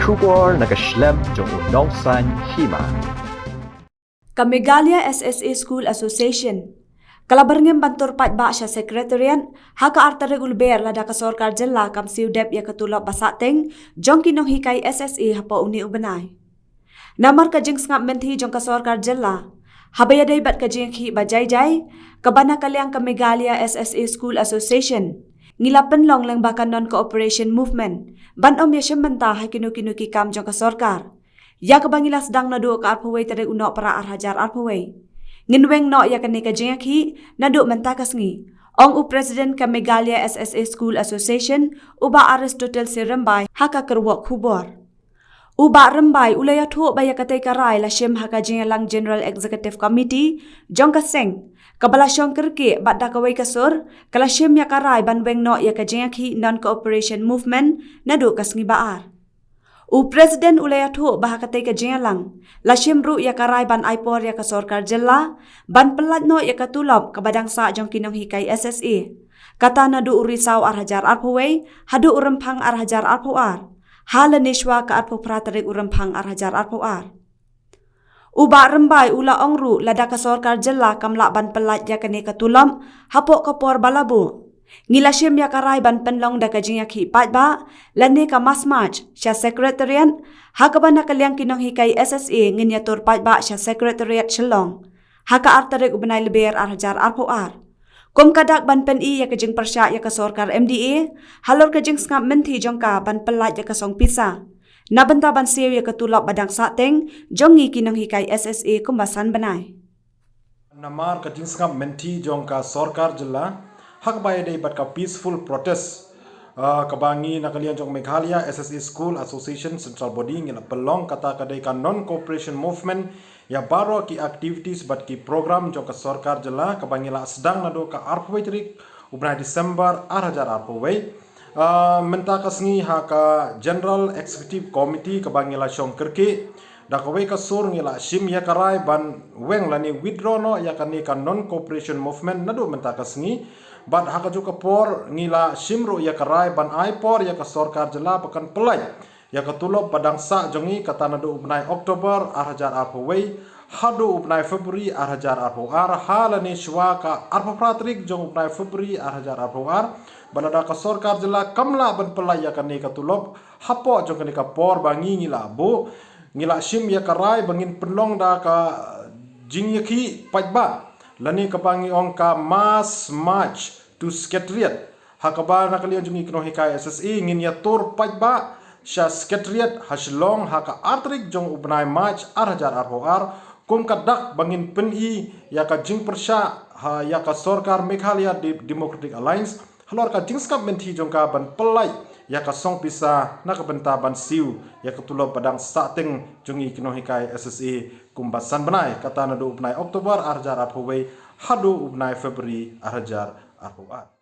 Shubor nakaslem jong unongsan hima. Kamegalia SSA School Association Kalabarngem bantur patba siya sekretariat haka artarig ulber lada ka sorkar jella kam siudep ya katulap basateng jong kinong hikay SSA hapa uni ubanay. Namar ka jing ngap menti jong ka sorkar jella habayaday bat ka jing hi bajay-jay kabana kalyang Kamegalia SSA School Association ngilapen long lang baka non-cooperation movement banom ya syembenta hay kinu-kinu ki kam jong ka sorkar ya kabangilas dang nadu ka arpaway tarig unok para arhajar arpaway. Nginweng no ya kanika jengaki nadu mentakas ngi. Ong u President Kamegalia SSA School Association uba Aristotle si Rembay haka kerwak hubor. Uba Rembay ulaya thu baya katay karay la shem haka jengalang General Executive Committee jong kaseng. Kabala syong kerki bada kaway kasur kala shem ya karay banweng no ya kajengaki non-cooperation movement nadu kas ngi baar. U Presiden ulaya thu bahakatay ka jengalang lashim ru ya karay ban aipor ya ka sorkar jella ban pelat no ya katulop kabadang sa jong kinong hikay SSA kata na du urisaw arhajar arpaway hadu urempang arhajar arpawar hala nishwa ka arpo pratarig urempang arhajar arpawar uba Rembay ula ongru lada ka sorkar jella kamla ban pelat ya kani katulom hapok kapor balabu Ngilashim ya karay ban penlong da kajing ya kipat ba lani ka masmach siya sekretariat haka ba nakalyang kinong hikay SSA ngin ya turpat ba siya sekretariat shilong haka artarig ubanay liber arhajar arpoar kum kadak ban pen ya kajing persya ya ka sorkar MDA halor kajing ngap menti jong ka ban pelat ya ka song pisa nabenta ban siyo ya katulap badang sateng jongi kinong hikay SSA kumbasan banay namar kajing ngap menti jong ka sorkar jela hak bayar day bat ka peaceful protest kabangi nakalian jong Meghalaya SSA School Association Central Body ngila pelong kata kadai ka non cooperation movement ya baro ki activities bat ki program jong ka sorkar jela kabangi la sedang nado ka arpaway trik ubna Desember arhajar arpaway menta kasngi haka General Executive Committee kabangi la syong kerki da kaway ka sur ngila shim ya karay ban weng lani withdraw no ya kani ka non cooperation movement nado menta kasngi Bat haka juga por ngila simru ya karay ban aipor ya ka sorkar jela pakan pelai ya katulop padang sa jongi kata nadu ubnai Oktober arhajar arpaway hadu ubnai Februari arhajar arpawar halani shwa ka arpapratrik jong ubnai Februari arhajar arpawar banada ka sorkar jela kamla ban pelai ya kani katulop hapo jong kani ka por bangi ngila bu ngila sim ya karay bangin penlong da ka jingyaki pajba lani kabangi ong ka mass march to secretariat hakaba nakalian jungi kino hikay SSA ngin ya tur pajba sya secretariat haslong haka artrik jong ubnay march arhajar arpoar kum kadak bangin peni ya ka jing persya ya ka sorkar Meghalaya Democratic Alliance halor ka jing skap menti jong ka ban pelai ya ka song pisa nakabenta ban siu ya katulop padang sateng jungi kino hikay SSA kumbasan banay kata nadu ubnay Oktober arhajar arpaway hadu ubnay Februari arhajar arpawar